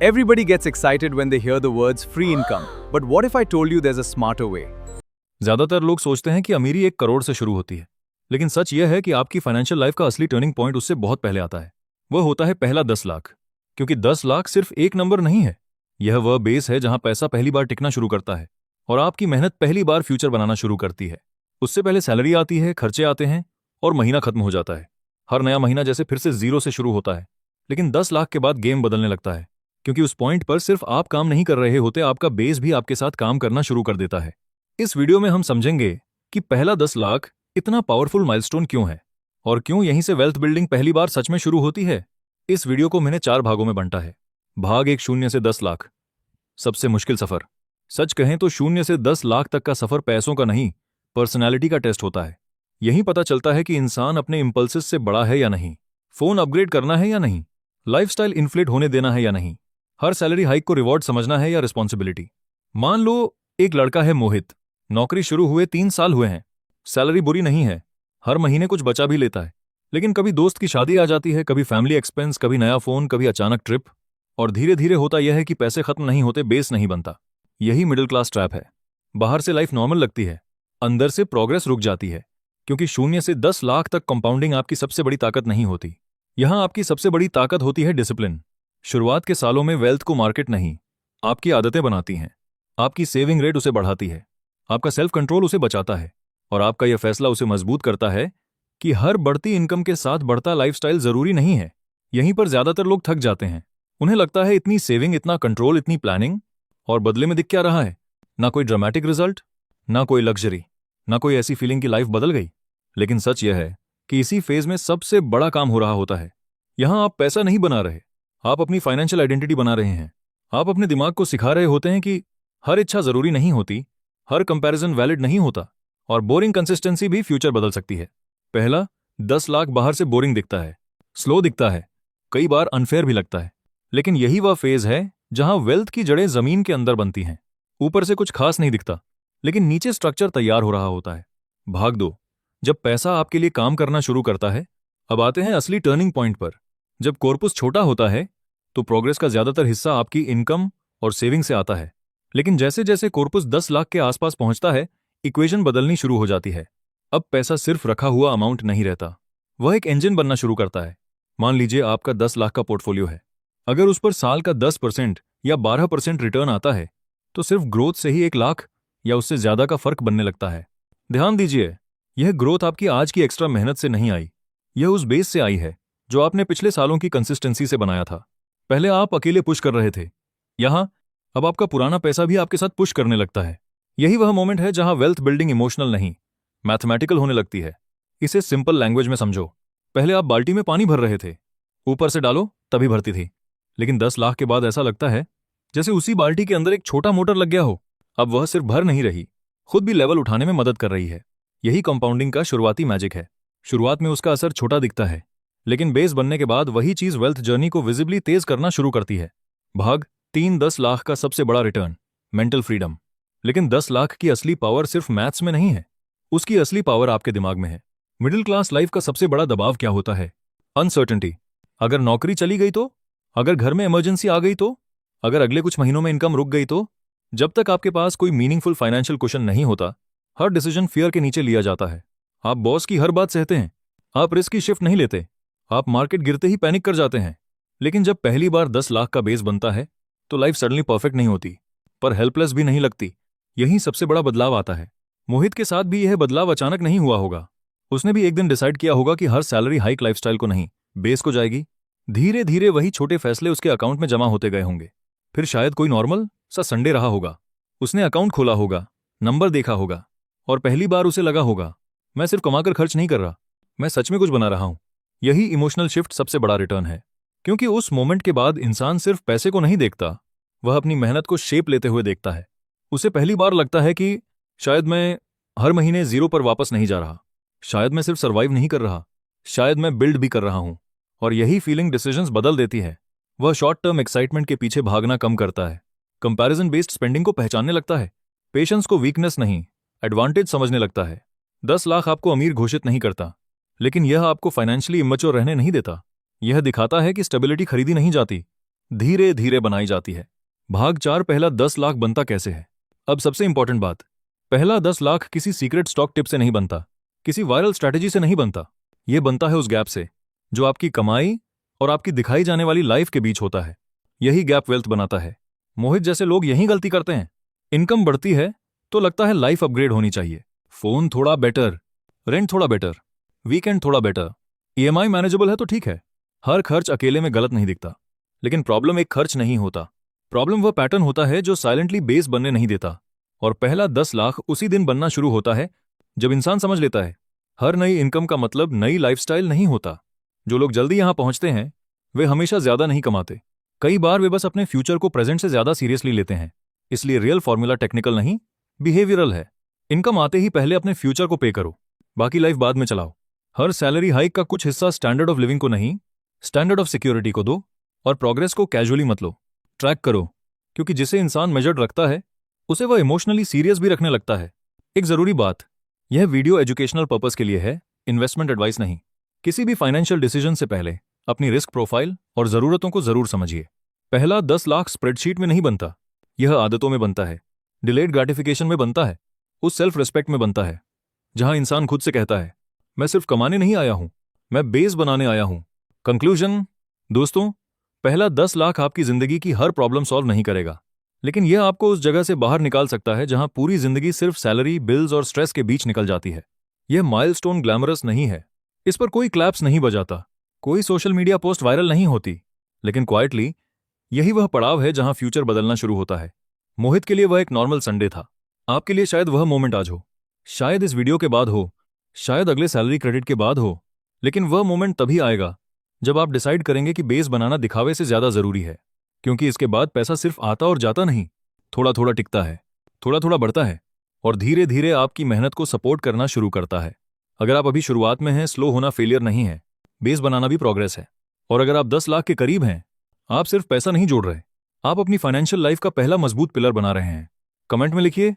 Everybody gets excited when they hear the words free income. But what if I told you there's a smarter way? ज्यादातर लोग सोचते हैं कि अमीरी 1 करोड़ से शुरू होती है, लेकिन सच यह है कि आपकी फाइनेंशियल लाइफ का असली टर्निंग पॉइंट उससे बहुत पहले आता है। वह होता है पहला 10 लाख। क्योंकि 10 लाख सिर्फ एक नंबर नहीं है, यह वह बेस है जहां पैसा पहली बार टिकना शुरू करता है और आपकी मेहनत पहली बार फ्यूचर बनाना शुरू करती है। उससे पहले सैलरी आती है, खर्चे आते हैं और महीना खत्म हो जाता है। हर नया महीना जैसे फिर से जीरो से शुरू होता है। लेकिन 10 लाख के बाद गेम बदलने लगता है, क्योंकि उस पॉइंट पर सिर्फ आप काम नहीं कर रहे होते, आपका बेस भी आपके साथ काम करना शुरू कर देता है। इस वीडियो में हम समझेंगे कि पहला 10 लाख इतना पावरफुल माइलस्टोन क्यों है और क्यों यहीं से वेल्थ बिल्डिंग पहली बार सच में शुरू होती है। इस वीडियो को मैंने 4 भागों में बांटा है। भाग 1, 0 से 10 लाख। सबसे मुश्किल सफर। सच कहें तो 0 से 10 लाख तक का सफर पैसों का नहीं, पर्सनैलिटी का टेस्ट होता है। यहीं पता चलता है कि इंसान अपने इंपल्सेस से बड़ा है या नहीं, फोन अपग्रेड करना है या नहीं, लाइफस्टाइल इन्फ्लेट होने देना है या नहीं, हर सैलरी हाइक को रिवॉर्ड समझना है या रिस्पॉन्सिबिलिटी। मान लो एक लड़का है मोहित, नौकरी शुरू हुए 3 साल हुए हैं, सैलरी बुरी नहीं है, हर महीने कुछ बचा भी लेता है। लेकिन कभी दोस्त की शादी आ जाती है, कभी फैमिली एक्सपेंस, कभी नया फोन, कभी अचानक ट्रिप, और धीरे धीरे होता यह है कि पैसे खत्म नहीं होते, बेस नहीं बनता। यही मिडिल क्लास ट्रैप है। बाहर से लाइफ नॉर्मल लगती है, अंदर से प्रोग्रेस रुक जाती है, क्योंकि 0 से 10 लाख तक कंपाउंडिंग आपकी सबसे बड़ी ताकत नहीं होती। यहां आपकी सबसे बड़ी ताकत होती है डिसिप्लिन। शुरुआत के सालों में वेल्थ को मार्केट नहीं, आपकी आदतें बनाती हैं। आपकी सेविंग रेट उसे बढ़ाती है, आपका सेल्फ कंट्रोल उसे बचाता है, और आपका यह फैसला उसे मजबूत करता है कि हर बढ़ती इनकम के साथ बढ़ता लाइफस्टाइल जरूरी नहीं है। यहीं पर ज्यादातर लोग थक जाते हैं। उन्हें लगता है इतनी सेविंग, इतना कंट्रोल, इतनी प्लानिंग, और बदले में दिख क्या रहा है? ना कोई ड्रामेटिक रिजल्ट, ना कोई लग्जरी, ना कोई ऐसी फीलिंग की लाइफ बदल गई। लेकिन सच यह है कि इसी फेज में सबसे बड़ा काम हो रहा होता है। यहां आप पैसा नहीं बना रहे, आप अपनी फाइनेंशियल आइडेंटिटी बना रहे हैं। आप अपने दिमाग को सिखा रहे होते हैं कि हर इच्छा जरूरी नहीं होती, हर कंपैरिजन वैलिड नहीं होता, और बोरिंग कंसिस्टेंसी भी फ्यूचर बदल सकती है। पहला 10 लाख बाहर से बोरिंग दिखता है, स्लो दिखता है, कई बार अनफेयर भी लगता है। लेकिन यही वह फेज है जहां वेल्थ की जड़ें जमीन के अंदर बनती हैं। ऊपर से कुछ खास नहीं दिखता, लेकिन नीचे स्ट्रक्चर तैयार हो रहा होता है। भाग 2, जब पैसा आपके लिए काम करना शुरू करता है। अब आते हैं असली टर्निंग पॉइंट पर। जब कॉर्पस छोटा होता है तो प्रोग्रेस का ज्यादातर हिस्सा आपकी इनकम और सेविंग से आता है। लेकिन जैसे जैसे कॉर्पस 10 लाख के आसपास पहुंचता है, इक्वेशन बदलनी शुरू हो जाती है। अब पैसा सिर्फ रखा हुआ अमाउंट नहीं रहता, वह एक इंजन बनना शुरू करता है। मान लीजिए आपका 10 लाख का पोर्टफोलियो है। अगर उस पर साल का 10% या 12% रिटर्न आता है, तो सिर्फ ग्रोथ से ही 1 लाख या उससे ज्यादा का फर्क बनने लगता है। ध्यान दीजिए, यह ग्रोथ आपकी आज की एक्स्ट्रा मेहनत से नहीं आई, यह उस बेस से आई है जो आपने पिछले सालों की कंसिस्टेंसी से बनाया था। पहले आप अकेले पुश कर रहे थे, यहां अब आपका पुराना पैसा भी आपके साथ पुश करने लगता है। यही वह मोमेंट है जहां वेल्थ बिल्डिंग इमोशनल नहीं, मैथमेटिकल होने लगती है। इसे सिंपल लैंग्वेज में समझो। पहले आप बाल्टी में पानी भर रहे थे, ऊपर से डालो तभी भरती थी। लेकिन 10 लाख के बाद ऐसा लगता है जैसे उसी बाल्टी के अंदर एक छोटा मोटर लग गया हो। अब वह सिर्फ भर नहीं रही, खुद भी लेवल उठाने में मदद कर रही है। यही कंपाउंडिंग का शुरुआती मैजिक है। शुरुआत में उसका असर छोटा दिखता है, लेकिन बेस बनने के बाद वही चीज वेल्थ जर्नी को विजिबली तेज करना शुरू करती है। भाग 3, 10 लाख का सबसे बड़ा रिटर्न, मेंटल फ्रीडम। लेकिन 10 लाख की असली पावर सिर्फ मैथ्स में नहीं है, उसकी असली पावर आपके दिमाग में है। मिडिल क्लास लाइफ का सबसे बड़ा दबाव क्या होता है? अनसर्टेनिटी। अगर नौकरी चली गई तो, अगर घर में इमरजेंसी आ गई तो, अगर अगले कुछ महीनों में इनकम रुक गई तो। जब तक आपके पास कोई मीनिंगफुल फाइनेंशियल क्वेश्चन नहीं होता, हर डिसीजन फियर के नीचे लिया जाता है। आप बॉस की हर बात सहते हैं, आप रिस्क की शिफ्ट नहीं लेते, आप मार्केट गिरते ही पैनिक कर जाते हैं। लेकिन जब पहली बार 10 लाख का बेस बनता है तो लाइफ सडनली परफेक्ट नहीं होती, पर हेल्पलेस भी नहीं लगती। यही सबसे बड़ा बदलाव आता है। मोहित के साथ भी यह बदलाव अचानक नहीं हुआ होगा। उसने भी एक दिन डिसाइड किया होगा कि हर सैलरी हाइक लाइफस्टाइल को नहीं, बेस को जाएगी। धीरे धीरे वही छोटे फैसले उसके अकाउंट में जमा होते गए होंगे। फिर शायद कोई नॉर्मल सा संडे रहा होगा, उसने अकाउंट खोला होगा, नंबर देखा होगा, और पहली बार उसे लगा होगा मैं सिर्फ कमाकर खर्च नहीं कर रहा, मैं सच में कुछ बना रहा हूं। यही इमोशनल शिफ्ट सबसे बड़ा रिटर्न है, क्योंकि उस मोमेंट के बाद इंसान सिर्फ पैसे को नहीं देखता, वह अपनी मेहनत को शेप लेते हुए देखता है। उसे पहली बार लगता है कि शायद मैं हर महीने जीरो पर वापस नहीं जा रहा, शायद मैं सिर्फ सर्वाइव नहीं कर रहा, शायद मैं बिल्ड भी कर रहा हूं। और यही फीलिंग डिसीजंस बदल देती है। वह शॉर्ट टर्म एक्साइटमेंट के पीछे भागना कम करता है, कंपैरिजन बेस्ड स्पेंडिंग को पहचानने लगता है, पेशेंस को वीकनेस नहीं एडवांटेज समझने लगता है। 10 लाख आपको अमीर घोषित नहीं करता, लेकिन यह आपको फाइनेंशियली इमैच्योर रहने नहीं देता। यह दिखाता है कि स्टेबिलिटी खरीदी नहीं जाती, धीरे धीरे बनाई जाती है। भाग 4 पहला 10 लाख बनता कैसे है। अब सबसे इंपॉर्टेंट बात, पहला 10 लाख किसी सीक्रेट स्टॉक टिप से नहीं बनता, किसी वायरल स्ट्रैटेजी से नहीं बनता। यह बनता है उस गैप से जो आपकी कमाई और आपकी दिखाई जाने वाली लाइफ के बीच होता है। यही गैप वेल्थ बनाता है। मोहित जैसे लोग यही गलती करते हैं। इनकम बढ़ती है तो लगता है लाइफ अपग्रेड होनी चाहिए, फोन थोड़ा बेटर, रेंट थोड़ा बेटर, वीकेंड थोड़ा बेटर, ईएमआई मैनेजेबल है तो ठीक है। हर खर्च अकेले में गलत नहीं दिखता, लेकिन प्रॉब्लम एक खर्च नहीं होता। प्रॉब्लम वह पैटर्न होता है जो साइलेंटली बेस बनने नहीं देता। और पहला 10 लाख उसी दिन बनना शुरू होता है जब इंसान समझ लेता है हर नई इनकम का मतलब नई लाइफस्टाइल नहीं होता। जो लोग जल्दी यहां पहुंचते हैं वे हमेशा ज्यादा नहीं कमाते। कई बार वे बस अपने फ्यूचर को प्रेजेंट से ज्यादा सीरियसली लेते हैं। इसलिए रियल फॉर्मूला टेक्निकल नहीं, बिहेवियरल है। इनकम आते ही पहले अपने फ्यूचर को पे करो, बाकी लाइफ बाद में चलाओ। हर सैलरी हाइक का कुछ हिस्सा स्टैंडर्ड ऑफ लिविंग को नहीं, स्टैंडर्ड ऑफ सिक्योरिटी को दो। और प्रोग्रेस को कैजुअली मत लो, ट्रैक करो, क्योंकि जिसे इंसान मेजर्ड रखता है उसे वह इमोशनली सीरियस भी रखने लगता है। एक जरूरी बात, यह वीडियो एजुकेशनल पर्पस के लिए है, इन्वेस्टमेंट एडवाइस नहीं। किसी भी फाइनेंशियल डिसीजन से पहले अपनी रिस्क प्रोफाइल और जरूरतों को जरूर समझिए। पहला 10 लाख स्प्रेडशीट में नहीं बनता, यह आदतों में बनता है, डिलेड ग्रेटिफिकेशन में बनता है, उस सेल्फ रिस्पेक्ट में बनता है जहां इंसान खुद से कहता है मैं सिर्फ कमाने नहीं आया हूं, मैं बेस बनाने आया हूं। कंक्लूजन दोस्तों, पहला 10 लाख आपकी जिंदगी की हर प्रॉब्लम सॉल्व नहीं करेगा, लेकिन यह आपको उस जगह से बाहर निकाल सकता है जहां पूरी जिंदगी सिर्फ सैलरी, बिल्स और स्ट्रेस के बीच निकल जाती है। यह माइलस्टोन ग्लैमरस नहीं है, इस पर कोई क्लैप्स नहीं बजाता, कोई सोशल मीडिया पोस्ट वायरल नहीं होती, लेकिन क्वाइटली यही वह पड़ाव है जहां फ्यूचर बदलना शुरू होता है। मोहित के लिए वह एक नॉर्मल संडे था, आपके लिए शायद वह मोमेंट आज हो, शायद इस वीडियो के बाद हो, शायद अगले सैलरी क्रेडिट के बाद हो, लेकिन वह मोमेंट तभी आएगा जब आप डिसाइड करेंगे कि बेस बनाना दिखावे से ज्यादा जरूरी है। क्योंकि इसके बाद पैसा सिर्फ आता और जाता नहीं, थोड़ा थोड़ा टिकता है, थोड़ा थोड़ा बढ़ता है और धीरे धीरे आपकी मेहनत को सपोर्ट करना शुरू करता है। अगर आप अभी शुरुआत में हैं, स्लो होना फेलियर नहीं है, बेस बनाना भी प्रोग्रेस है। और अगर आप 10 लाख के करीब हैं, आप सिर्फ पैसा नहीं जोड़ रहे, आप अपनी फाइनेंशियल लाइफ का पहला मजबूत पिलर बना रहे हैं। कमेंट में लिखिए